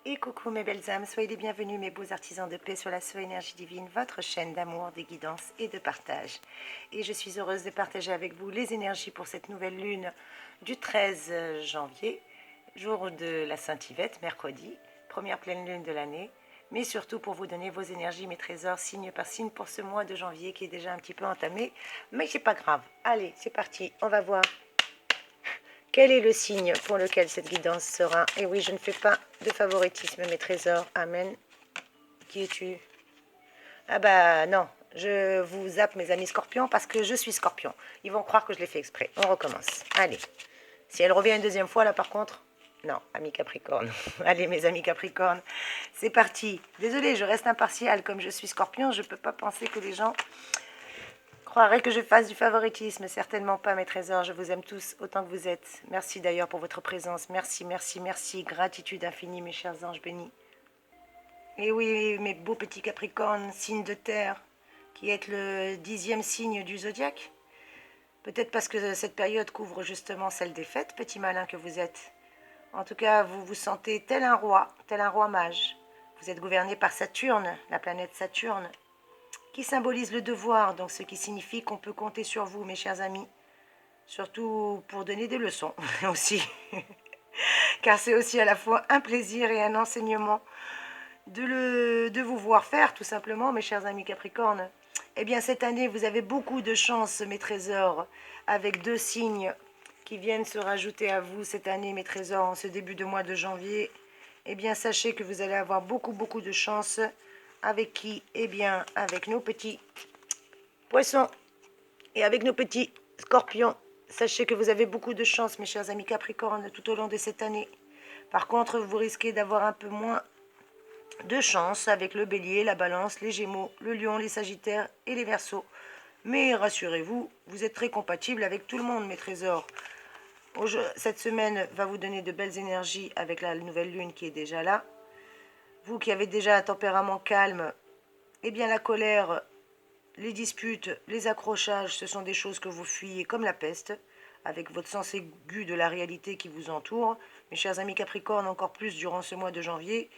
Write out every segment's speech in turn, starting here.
Et coucou mes belles âmes, soyez les bienvenus mes beaux artisans de paix sur la Soul Énergie Divine, votre chaîne d'amour, de guidance et de partage. Et je suis heureuse de partager avec vous les énergies pour cette nouvelle lune du 13 janvier, jour de la Saint-Yvette, mercredi, première pleine lune de l'année. Mais surtout pour vous donner vos énergies, mes trésors, signe par signe pour ce mois de janvier qui est déjà un petit peu entamé. Mais c'est pas grave, allez c'est parti, on va voir. Quel est le signe pour lequel cette guidance sera? Et oui, je ne fais pas de favoritisme, mes trésors. Amen. Qui es-tu? Ah bah non, je vous zappe mes amis scorpions parce que je suis scorpion. Ils vont croire que je l'ai fait exprès. On recommence. Allez. Si elle revient une deuxième fois, là par contre, non, amis capricorne. Allez mes amis capricorne, c'est parti. Désolée, je reste impartiale. Comme je suis scorpion, je ne peux pas penser que les gens croirait que je fasse du favoritisme. Certainement pas, mes trésors. Je vous aime tous autant que vous êtes. Merci d'ailleurs pour votre présence. Merci, merci, merci. Gratitude infinie, mes chers anges bénis. Et oui, mes beaux petits capricornes, signe de terre, qui êtes le 10e signe du zodiaque. Peut-être parce que cette période couvre justement celle des fêtes, petit malin que vous êtes. En tout cas, vous vous sentez tel un roi mage. Vous êtes gouverné par Saturne, la planète Saturne, qui symbolise le devoir, donc ce qui signifie qu'on peut compter sur vous, mes chers amis, surtout pour donner des leçons aussi, car c'est aussi à la fois un plaisir et un enseignement de vous voir faire, tout simplement, mes chers amis Capricornes. Eh bien, cette année, vous avez beaucoup de chance, mes trésors, avec 2 signes qui viennent se rajouter à vous cette année, mes trésors, en ce début de mois de janvier. Eh bien, sachez que vous allez avoir beaucoup, beaucoup de chance. Avec qui? Eh bien, avec nos petits poissons et avec nos petits scorpions. Sachez que vous avez beaucoup de chance, mes chers amis Capricornes, tout au long de cette année. Par contre, vous risquez d'avoir un peu moins de chance avec le bélier, la balance, les gémeaux, le lion, les sagittaires et les verseaux. Mais rassurez-vous, vous êtes très compatibles avec tout le monde, mes trésors. Cette semaine va vous donner de belles énergies avec la nouvelle lune qui est déjà là. Vous qui avez déjà un tempérament calme, eh bien la colère, les disputes, les accrochages, ce sont des choses que vous fuyez comme la peste, avec votre sens aigu de la réalité qui vous entoure. Mes chers amis Capricorne, encore plus durant ce mois de janvier,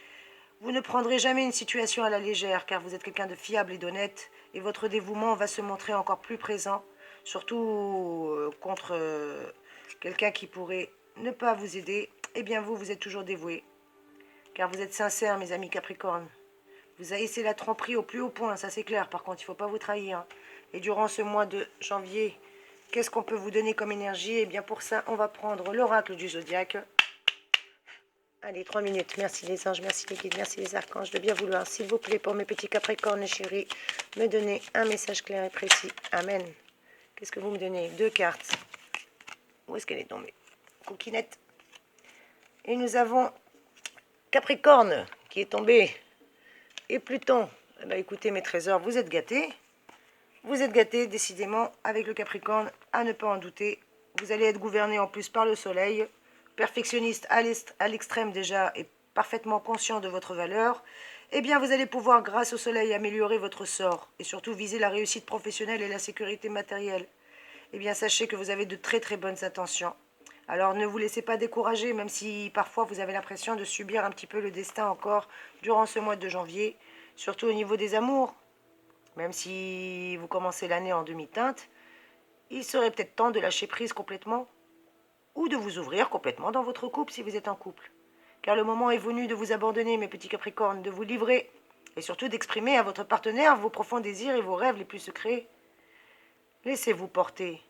vous ne prendrez jamais une situation à la légère, car vous êtes quelqu'un de fiable et d'honnête, et votre dévouement va se montrer encore plus présent, surtout contre quelqu'un qui pourrait ne pas vous aider. Eh bien vous êtes toujours dévoué, car vous êtes sincère, mes amis Capricorne. Vous haïssez la tromperie au plus haut point, ça c'est clair. Par contre, il ne faut pas vous trahir. Et durant ce mois de janvier, qu'est-ce qu'on peut vous donner comme énergie? Eh bien pour ça, on va prendre l'oracle du zodiaque. Allez, 3 minutes. Merci les anges, merci les guides, merci les archanges de bien vouloir, s'il vous plaît, pour mes petits capricornes chéris, me donner un message clair et précis. Amen. Qu'est-ce que vous me donnez? 2 cartes. Où est-ce qu'elle est tombée? Coquinette. Et nous avons Capricorne qui est tombé. Et Pluton. Eh bien, écoutez mes trésors, vous êtes gâtés. Vous êtes gâtés décidément avec le Capricorne, à ne pas en douter. Vous allez être gouverné en plus par le soleil, perfectionniste à l'extrême déjà et parfaitement conscient de votre valeur. Eh bien vous allez pouvoir grâce au soleil améliorer votre sort et surtout viser la réussite professionnelle et la sécurité matérielle. Eh bien sachez que vous avez de très très bonnes intentions. Alors ne vous laissez pas décourager, même si parfois vous avez l'impression de subir un petit peu le destin encore durant ce mois de janvier, surtout au niveau des amours. Même si vous commencez l'année en demi-teinte, il serait peut-être temps de lâcher prise complètement ou de vous ouvrir complètement dans votre couple si vous êtes en couple. Car le moment est venu de vous abandonner, mes petits capricornes, de vous livrer et surtout d'exprimer à votre partenaire vos profonds désirs et vos rêves les plus secrets. Laissez-vous porter,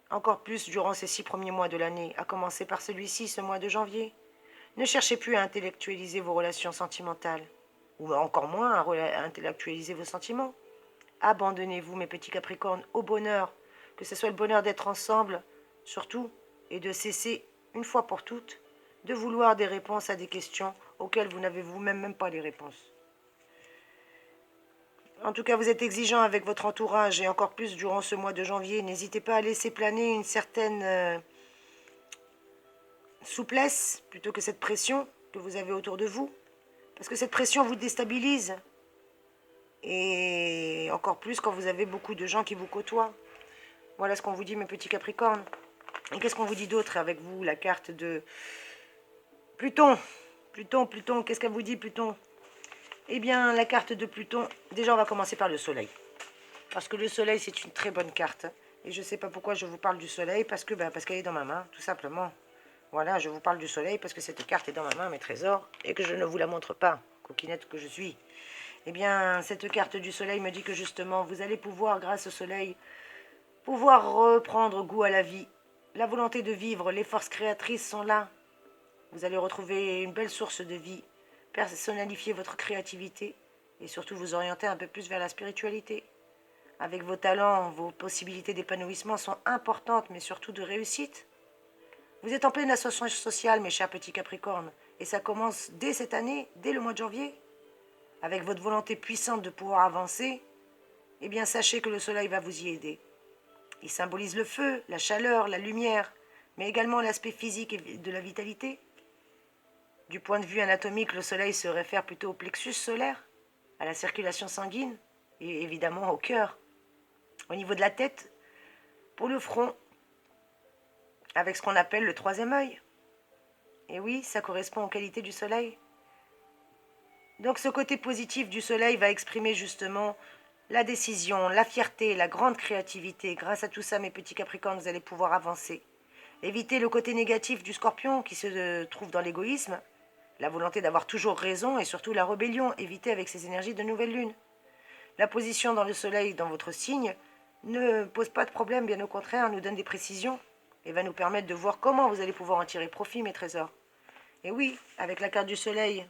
encore plus durant ces 6 premiers mois de l'année, à commencer par celui-ci, ce mois de janvier. Ne cherchez plus à intellectualiser vos relations sentimentales, ou encore moins à intellectualiser vos sentiments. Abandonnez-vous, mes petits capricornes, au bonheur, que ce soit le bonheur d'être ensemble, surtout, et de cesser, une fois pour toutes, de vouloir des réponses à des questions auxquelles vous n'avez vous-même même pas les réponses. En tout cas, vous êtes exigeant avec votre entourage, et encore plus durant ce mois de janvier. N'hésitez pas à laisser planer une certaine souplesse, plutôt que cette pression que vous avez autour de vous, parce que cette pression vous déstabilise. Et encore plus quand vous avez beaucoup de gens qui vous côtoient. Voilà ce qu'on vous dit, mes petits capricornes. Et qu'est-ce qu'on vous dit d'autre avec vous? La carte de Pluton. Pluton, qu'est-ce qu'elle vous dit, Pluton? Eh bien, la carte de Pluton, déjà, on va commencer par le soleil. Parce que le soleil, c'est une très bonne carte. Et je ne sais pas pourquoi je vous parle du soleil, parce qu'elle est dans ma main, tout simplement. Voilà, je vous parle du soleil parce que cette carte est dans ma main, mes trésors, et que je ne vous la montre pas, coquinette que je suis. Eh bien, cette carte du soleil me dit que justement, vous allez pouvoir, grâce au soleil, pouvoir reprendre goût à la vie. La volonté de vivre, les forces créatrices sont là. Vous allez retrouver une belle source de vie, personnalifier votre créativité et surtout vous orienter un peu plus vers la spiritualité. Avec vos talents, vos possibilités d'épanouissement sont importantes, mais surtout de réussite. Vous êtes en pleine ascension sociale, mes chers petits Capricornes, et ça commence dès cette année, dès le mois de janvier. Avec votre volonté puissante de pouvoir avancer, eh bien sachez que le soleil va vous y aider. Il symbolise le feu, la chaleur, la lumière, mais également l'aspect physique et de la vitalité. Du point de vue anatomique, le soleil se réfère plutôt au plexus solaire, à la circulation sanguine et évidemment au cœur. Au niveau de la tête, pour le front, avec ce qu'on appelle le troisième œil. Et oui, ça correspond aux qualités du soleil. Donc ce côté positif du soleil va exprimer justement la décision, la fierté, la grande créativité. Grâce à tout ça, mes petits Capricornes, vous allez pouvoir avancer. Évitez le côté négatif du Scorpion qui se trouve dans l'égoïsme, la volonté d'avoir toujours raison et surtout la rébellion. Évitez avec ces énergies de nouvelle lune. La position dans le soleil dans votre signe ne pose pas de problème, bien au contraire, nous donne des précisions et va nous permettre de voir comment vous allez pouvoir en tirer profit, mes trésors. Et oui, avec la carte du soleil,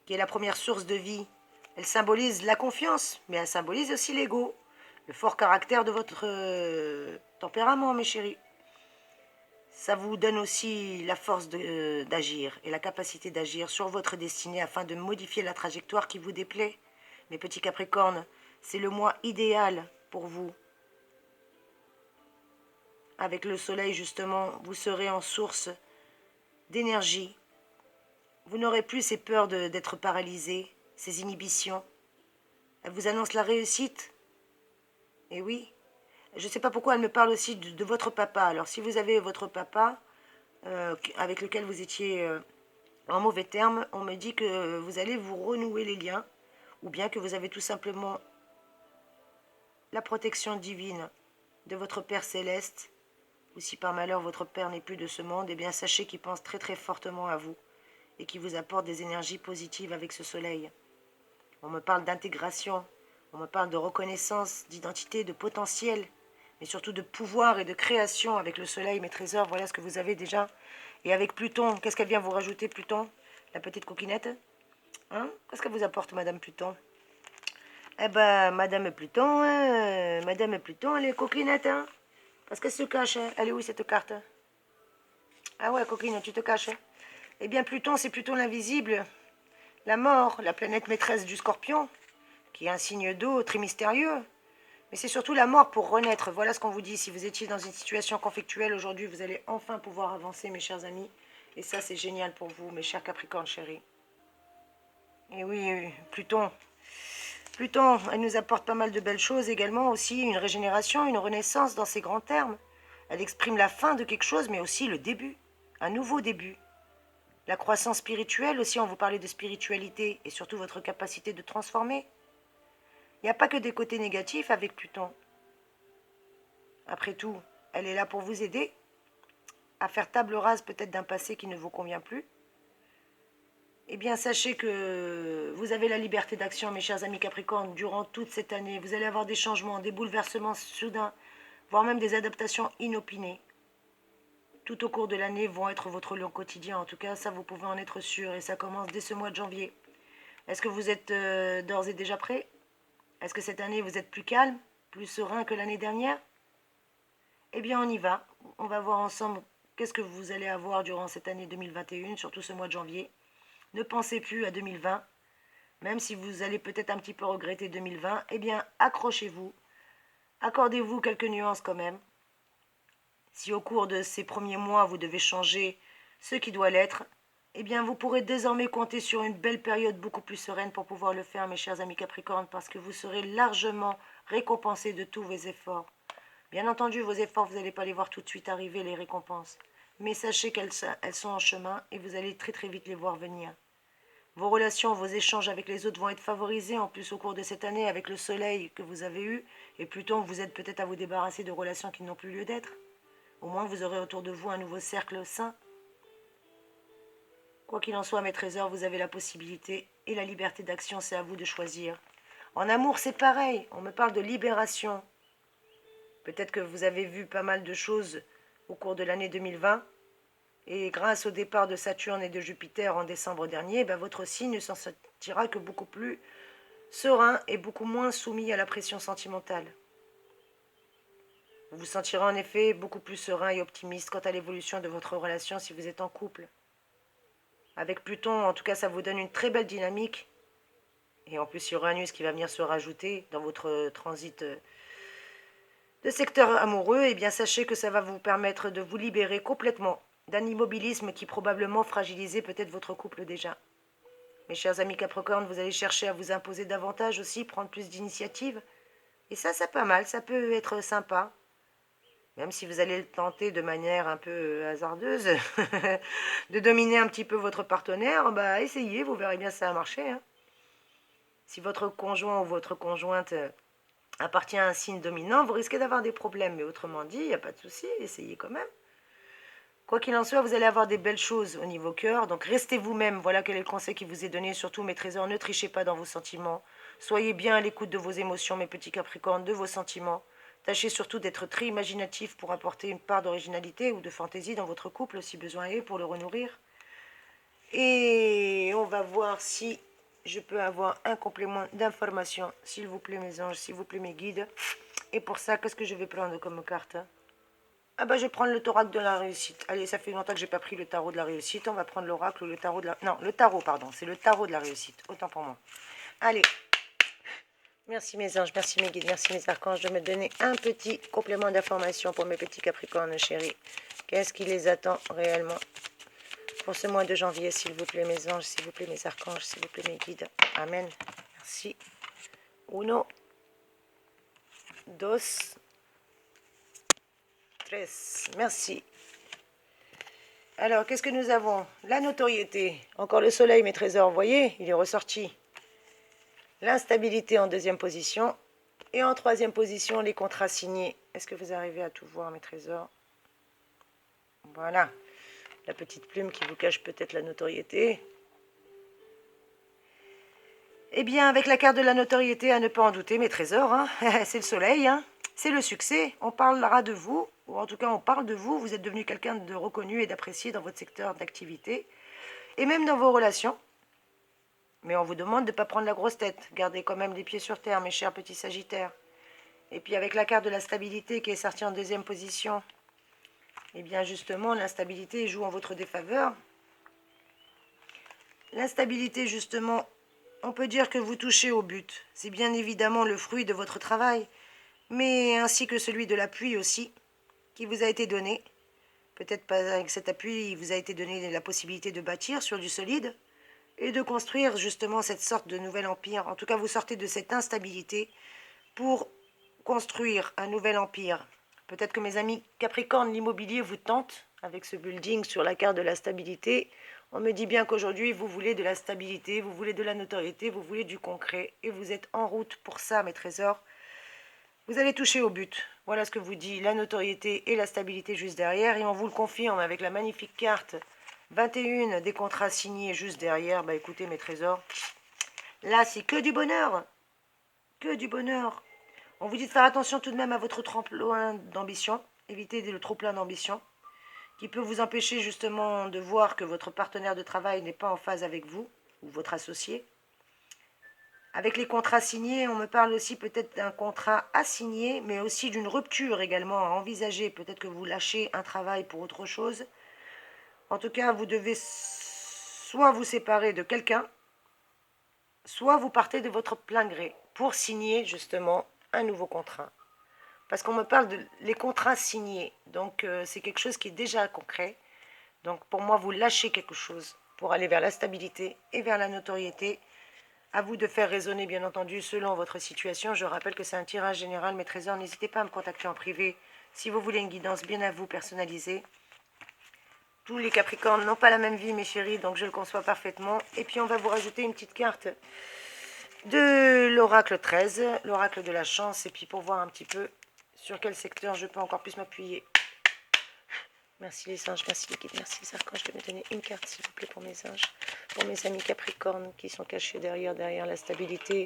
qui est la première source de vie, elle symbolise la confiance, mais elle symbolise aussi l'ego, le fort caractère de votre tempérament, mes chéris. Ça vous donne aussi la force d'agir et la capacité d'agir sur votre destinée afin de modifier la trajectoire qui vous déplaît. Mes petits Capricornes, c'est le mois idéal pour vous. Avec le soleil, justement, vous serez en source d'énergie. Vous n'aurez plus ces peurs d'être paralysé, ces inhibitions. Elle vous annonce la réussite. Et oui, je ne sais pas pourquoi elle me parle aussi de votre papa. Alors si vous avez votre papa, avec lequel vous étiez en mauvais termes, on me dit que vous allez vous renouer les liens, ou bien que vous avez tout simplement la protection divine de votre Père Céleste, ou si par malheur votre Père n'est plus de ce monde, eh bien sachez qu'il pense très très fortement à vous et qu'il vous apporte des énergies positives avec ce soleil. On me parle d'intégration, on me parle de reconnaissance, d'identité, de potentiel, mais surtout de pouvoir et de création avec le soleil, mes trésors. Voilà ce que vous avez déjà. Et avec Pluton, qu'est-ce qu'elle vient vous rajouter, Pluton? La petite coquinette, hein? Qu'est-ce qu'elle vous apporte, Madame Pluton? Eh ben, Madame Pluton, Madame Pluton, elle est coquinette, hein? Parce qu'elle se cache, hein. Elle est où, cette carte? Ah ouais, coquine, tu te caches, hein? Eh bien, Pluton, c'est Pluton l'invisible, la mort, la planète maîtresse du Scorpion, qui est un signe d'eau très mystérieux. Mais c'est surtout la mort pour renaître. Voilà ce qu'on vous dit. Si vous étiez dans une situation conflictuelle aujourd'hui, vous allez enfin pouvoir avancer, mes chers amis. Et ça, c'est génial pour vous, mes chers Capricornes chéris. Et oui, Pluton. Pluton, elle nous apporte pas mal de belles choses également, aussi une régénération, une renaissance dans ses grands termes. Elle exprime la fin de quelque chose, mais aussi le début, un nouveau début. La croissance spirituelle aussi, on vous parlait de spiritualité et surtout votre capacité de transformer. Il n'y a pas que des côtés négatifs avec Pluton. Après tout, elle est là pour vous aider à faire table rase peut-être d'un passé qui ne vous convient plus. Eh bien, sachez que vous avez la liberté d'action, mes chers amis Capricornes, durant toute cette année. Vous allez avoir des changements, des bouleversements soudains, voire même des adaptations inopinées. Tout au cours de l'année vont être votre lot quotidien. En tout cas, ça, vous pouvez en être sûr. Et ça commence dès ce mois de janvier. Est-ce que vous êtes d'ores et déjà prêts? Est-ce que cette année, vous êtes plus calme, plus serein que l'année dernière? Eh bien, on y va. On va voir ensemble qu'est-ce que vous allez avoir durant cette année 2021, surtout ce mois de janvier. Ne pensez plus à 2020. Même si vous allez peut-être un petit peu regretter 2020, eh bien, accrochez-vous. Accordez-vous quelques nuances quand même. Si au cours de ces premiers mois, vous devez changer ce qui doit l'être, eh bien, vous pourrez désormais compter sur une belle période beaucoup plus sereine pour pouvoir le faire, mes chers amis Capricornes, parce que vous serez largement récompensés de tous vos efforts. Bien entendu, vos efforts, vous n'allez pas les voir tout de suite arriver, les récompenses. Mais sachez qu'elles sont en chemin et vous allez très très vite les voir venir. Vos relations, vos échanges avec les autres vont être favorisés en plus au cours de cette année avec le soleil que vous avez eu. Et Pluton vous aide peut-être à vous débarrasser de relations qui n'ont plus lieu d'être. Au moins, vous aurez autour de vous un nouveau cercle sain. Quoi qu'il en soit, mes trésors, vous avez la possibilité et la liberté d'action, c'est à vous de choisir. En amour, c'est pareil. On me parle de libération. Peut-être que vous avez vu pas mal de choses au cours de l'année 2020. Et grâce au départ de Saturne et de Jupiter en décembre dernier, votre signe ne s'en sortira que beaucoup plus serein et beaucoup moins soumis à la pression sentimentale. Vous vous sentirez en effet beaucoup plus serein et optimiste quant à l'évolution de votre relation si vous êtes en couple. Avec Pluton, en tout cas, ça vous donne une très belle dynamique. Et en plus, Uranus qui va venir se rajouter dans votre transit de secteur amoureux, eh bien sachez que ça va vous permettre de vous libérer complètement d'un immobilisme qui probablement fragilisait peut-être votre couple déjà. Mes chers amis Capricorne, vous allez chercher à vous imposer davantage aussi, prendre plus d'initiative. Et ça pas mal, ça peut être sympa. Même si vous allez le tenter de manière un peu hasardeuse, de dominer un petit peu votre partenaire, essayez, vous verrez bien si ça a marché. Hein. Si votre conjoint ou votre conjointe appartient à un signe dominant, vous risquez d'avoir des problèmes. Mais autrement dit, il n'y a pas de souci, essayez quand même. Quoi qu'il en soit, vous allez avoir des belles choses au niveau cœur. Donc restez vous-même, voilà quel est le conseil qui vous est donné. Surtout mes trésors, ne trichez pas dans vos sentiments. Soyez bien à l'écoute de vos émotions, mes petits capricornes, de vos sentiments. Tâchez surtout d'être très imaginatif pour apporter une part d'originalité ou de fantaisie dans votre couple si besoin est pour le renourrir. Et on va voir si je peux avoir un complément d'information, s'il vous plaît mes anges, s'il vous plaît mes guides. Et pour ça, qu'est-ce que je vais prendre comme carte? Je vais prendre le Toracle de la réussite. Allez, ça fait longtemps que j'ai pas pris le tarot de la réussite. On va prendre l'oracle ou le tarot de la... Non, le tarot, pardon. C'est le tarot de la réussite. Autant pour moi. Allez. Merci mes anges, merci mes guides, merci mes archanges de me donner un petit complément d'information pour mes petits capricornes chéris. Qu'est-ce qui les attend réellement pour ce mois de janvier, s'il vous plaît mes anges, s'il vous plaît mes archanges, s'il vous plaît mes guides. Amen. Merci. Uno, dos, tres. Merci. Alors, qu'est-ce que nous avons? La notoriété. Encore le soleil, mes trésors. Vous voyez, il est ressorti. L'instabilité en deuxième position. Et en troisième position, les contrats signés. Est-ce que vous arrivez à tout voir, mes trésors? Voilà. La petite plume qui vous cache peut-être la notoriété. Eh bien, avec la carte de la notoriété, à ne pas en douter, mes trésors, hein, c'est le soleil, hein, c'est le succès. On parlera de vous, ou en tout cas on parle de vous. Vous êtes devenu quelqu'un de reconnu et d'apprécié dans votre secteur d'activité, et même dans vos relations. Mais on vous demande de ne pas prendre la grosse tête. Gardez quand même les pieds sur terre, mes chers petits sagittaires. Et puis avec la carte de la stabilité qui est sortie en deuxième position, eh bien justement, l'instabilité joue en votre défaveur. L'instabilité, justement, on peut dire que vous touchez au but. C'est bien évidemment le fruit de votre travail, mais ainsi que celui de l'appui aussi, qui vous a été donné. Peut-être pas avec cet appui, il vous a été donné la possibilité de bâtir sur du solide et de construire justement cette sorte de nouvel empire. En tout cas, vous sortez de cette instabilité pour construire un nouvel empire. Peut-être que mes amis Capricorne, l'immobilier vous tente avec ce building sur la carte de la stabilité. On me dit bien qu'aujourd'hui, vous voulez de la stabilité, vous voulez de la notoriété, vous voulez du concret. Et vous êtes en route pour ça, mes trésors. Vous allez toucher au but. Voilà ce que vous dit la notoriété et la stabilité juste derrière. Et on vous le confirme avec la magnifique carte 21 des contrats signés juste derrière. Écoutez, mes trésors, là, c'est que du bonheur. Que du bonheur. On vous dit de faire attention tout de même à votre trop-plein d'ambition. Évitez le trop-plein d'ambition qui peut vous empêcher justement de voir que votre partenaire de travail n'est pas en phase avec vous ou votre associé. Avec les contrats signés, on me parle aussi peut-être d'un contrat à signer, mais aussi d'une rupture également à envisager. Peut-être que vous lâchez un travail pour autre chose. En tout cas, vous devez soit vous séparer de quelqu'un, soit vous partez de votre plein gré pour signer justement un nouveau contrat. Parce qu'on me parle de les contrats signés. Donc, c'est quelque chose qui est déjà concret. Donc, pour moi, vous lâchez quelque chose pour aller vers la stabilité et vers la notoriété. À vous de faire raisonner, bien entendu, selon votre situation. Je rappelle que c'est un tirage général, mes trésors. N'hésitez pas à me contacter en privé si vous voulez une guidance bien à vous, personnalisée. Tous les Capricornes n'ont pas la même vie, mes chéris, donc je le conçois parfaitement. Et puis, on va vous rajouter une petite carte de l'oracle 13, l'oracle de la chance, et puis pour voir un petit peu sur quel secteur je peux encore plus m'appuyer. Merci les anges, merci les guides, merci les archanges de me donner une carte, s'il vous plaît, pour mes anges, pour mes amis Capricornes qui sont cachés derrière la stabilité.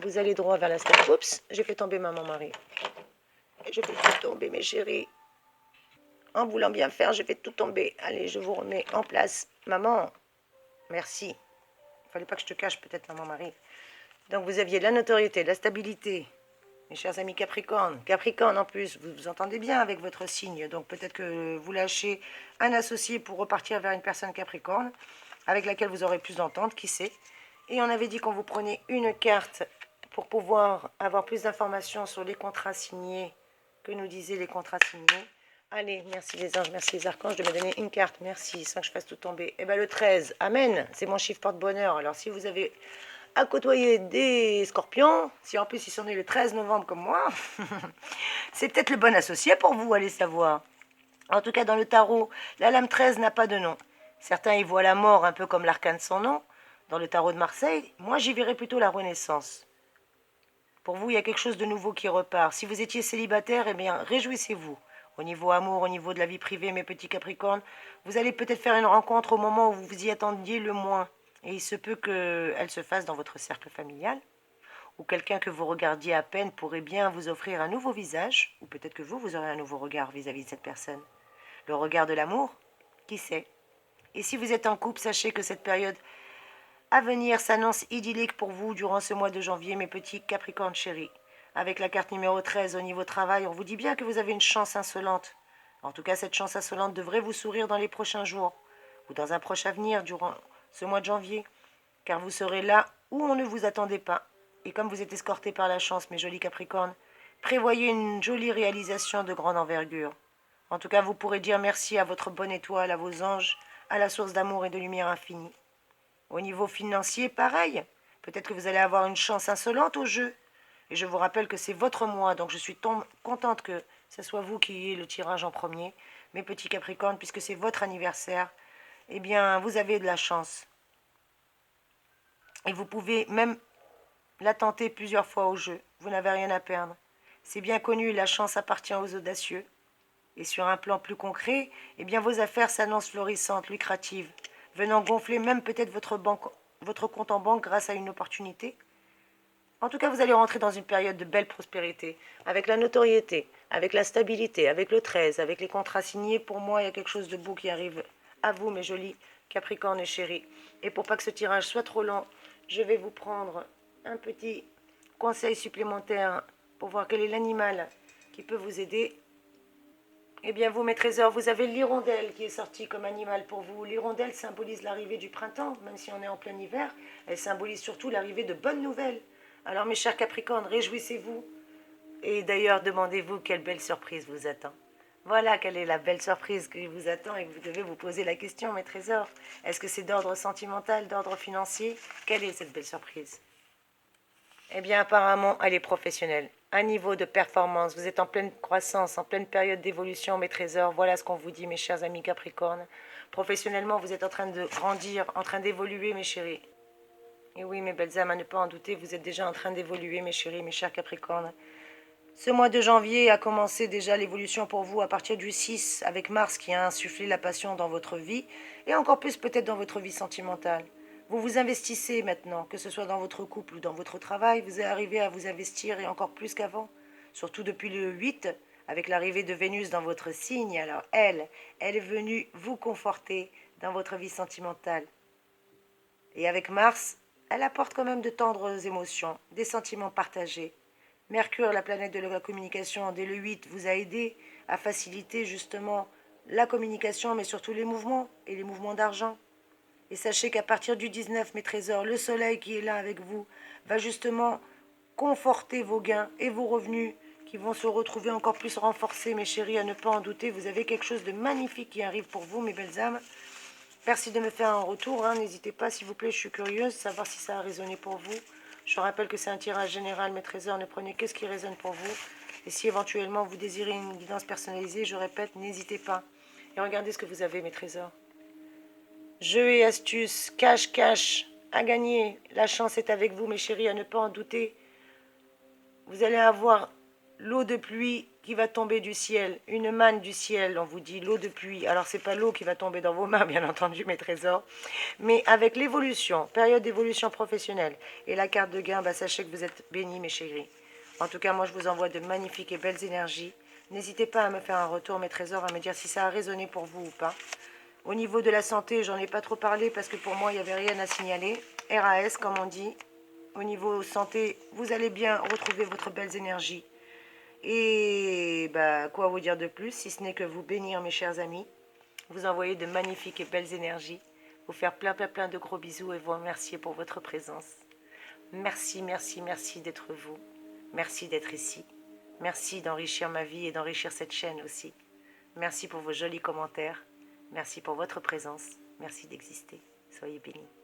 Vous allez droit vers la stabilité. Oups, j'ai fait tomber maman Marie. Je fais tout tomber, mes chéris. En voulant bien faire, je fais tout tomber. Allez, je vous remets en place. Maman, merci. Il fallait pas que je te cache, peut-être, maman Marie. Donc, vous aviez de la notoriété, de la stabilité. Mes chers amis Capricorne. Capricorne, en plus, vous vous entendez bien avec votre signe. Donc, peut-être que vous lâchez un associé pour repartir vers une personne Capricorne avec laquelle vous aurez plus d'entente, qui sait. Et on avait dit qu'on vous prenait une carte pour pouvoir avoir plus d'informations sur les contrats signés, que nous disaient les contrats signés. Allez, merci les anges, merci les archanges de me donner une carte, merci, sans que je fasse tout tomber. Eh bien le 13, amen, c'est mon chiffre porte-bonheur. Alors si vous avez à côtoyer des scorpions, si en plus ils sont nés le 13 novembre comme moi, c'est peut-être le bon associé pour vous, allez savoir. En tout cas, dans le tarot, la lame 13 n'a pas de nom. Certains y voient la mort un peu comme l'arcane sans nom. Dans le tarot de Marseille, moi j'y verrais plutôt la renaissance. Pour vous, il y a quelque chose de nouveau qui repart. Si vous étiez célibataire, eh bien, réjouissez-vous. Au niveau amour, au niveau de la vie privée, mes petits Capricornes, vous allez peut-être faire une rencontre au moment où vous vous y attendiez le moins. Et il se peut qu'elle se fasse dans votre cercle familial. Ou quelqu'un que vous regardiez à peine pourrait bien vous offrir un nouveau visage. Ou peut-être que vous aurez un nouveau regard vis-à-vis de cette personne. Le regard de l'amour, qui sait? Et si vous êtes en couple, sachez que cette période à venir s'annonce idyllique pour vous durant ce mois de janvier, mes petits Capricornes chéris. Avec la carte numéro 13 au niveau travail, on vous dit bien que vous avez une chance insolente. En tout cas, cette chance insolente devrait vous sourire dans les prochains jours, ou dans un proche avenir durant ce mois de janvier, car vous serez là où on ne vous attendait pas. Et comme vous êtes escortés par la chance, mes jolis Capricornes, prévoyez une jolie réalisation de grande envergure. En tout cas, vous pourrez dire merci à votre bonne étoile, à vos anges, à la source d'amour et de lumière infinie. Au niveau financier, pareil. Peut-être que vous allez avoir une chance insolente au jeu. Et je vous rappelle que c'est votre mois, donc je suis contente que ce soit vous qui ayez le tirage en premier. Mes petits Capricornes, puisque c'est votre anniversaire, eh bien, vous avez de la chance. Et vous pouvez même la tenter plusieurs fois au jeu. Vous n'avez rien à perdre. C'est bien connu, la chance appartient aux audacieux. Et sur un plan plus concret, eh bien, vos affaires s'annoncent florissantes, lucratives, venant gonfler même peut-être votre compte en banque grâce à une opportunité. En tout cas, vous allez rentrer dans une période de belle prospérité, avec la notoriété, avec la stabilité, avec le 13, avec les contrats signés. Pour moi, il y a quelque chose de beau qui arrive à vous, mes jolis Capricornes et chéris. Et pour pas que ce tirage soit trop long, je vais vous prendre un petit conseil supplémentaire pour voir quel est l'animal qui peut vous aider. Eh bien, vous, mes trésors, vous avez l'hirondelle qui est sortie comme animal pour vous. L'hirondelle symbolise l'arrivée du printemps, même si on est en plein hiver. Elle symbolise surtout l'arrivée de bonnes nouvelles. Alors, mes chers Capricornes, réjouissez-vous. Et d'ailleurs, demandez-vous quelle belle surprise vous attend. Voilà quelle est la belle surprise qui vous attend et que vous devez vous poser la question, mes trésors. Est-ce que c'est d'ordre sentimental, d'ordre financier? Quelle est cette belle surprise? Eh bien, apparemment, elle est professionnelle. Un niveau de performance. Vous êtes en pleine croissance, en pleine période d'évolution, mes trésors. Voilà ce qu'on vous dit, mes chers amis Capricornes. Professionnellement, vous êtes en train de grandir, en train d'évoluer, mes chéris. Et oui, mes belles âmes, à ne pas en douter, vous êtes déjà en train d'évoluer, mes chéris, mes chers Capricornes. Ce mois de janvier a commencé déjà l'évolution pour vous à partir du 6, avec Mars qui a insufflé la passion dans votre vie, et encore plus peut-être dans votre vie sentimentale. Vous vous investissez maintenant, que ce soit dans votre couple ou dans votre travail, vous arrivez à vous investir et encore plus qu'avant. Surtout depuis le 8, avec l'arrivée de Vénus dans votre signe. Alors elle est venue vous conforter dans votre vie sentimentale. Et avec Mars, elle apporte quand même de tendres émotions, des sentiments partagés. Mercure, la planète de la communication, dès le 8, vous a aidé à faciliter justement la communication, mais surtout les mouvements et les mouvements d'argent. Et sachez qu'à partir du 19, mes trésors, le soleil qui est là avec vous va justement conforter vos gains et vos revenus qui vont se retrouver encore plus renforcés, mes chéris, à ne pas en douter. Vous avez quelque chose de magnifique qui arrive pour vous, mes belles âmes. Merci de me faire un retour, hein. N'hésitez pas, s'il vous plaît, je suis curieuse de savoir si ça a résonné pour vous. Je rappelle que c'est un tirage général, mes trésors, ne prenez que ce qui résonne pour vous. Et si éventuellement vous désirez une guidance personnalisée, je répète, n'hésitez pas. Et regardez ce que vous avez, mes trésors. Jeux et astuces, cache à gagner. La chance est avec vous, mes chéris, à ne pas en douter. Vous allez avoir l'eau de pluie qui va tomber du ciel, une manne du ciel, on vous dit l'eau de pluie. Alors c'est pas l'eau qui va tomber dans vos mains, bien entendu, mes trésors, mais avec l'évolution, période d'évolution professionnelle et la carte de gain, sachez que vous êtes bénis, mes chéris. En tout cas, moi je vous envoie de magnifiques et belles énergies. N'hésitez pas à me faire un retour, mes trésors, à me dire si ça a résonné pour vous ou pas. Au niveau de la santé, j'en ai pas trop parlé parce que pour moi, il n'y avait rien à signaler. RAS, comme on dit. Au niveau santé, vous allez bien retrouver votre belles énergies. Et quoi vous dire de plus, si ce n'est que vous bénir, mes chers amis, vous envoyer de magnifiques et belles énergies, vous faire plein de gros bisous et vous remercier pour votre présence. Merci, merci, merci d'être vous. Merci d'être ici. Merci d'enrichir ma vie et d'enrichir cette chaîne aussi. Merci pour vos jolis commentaires. Merci pour votre présence. Merci d'exister. Soyez bénis.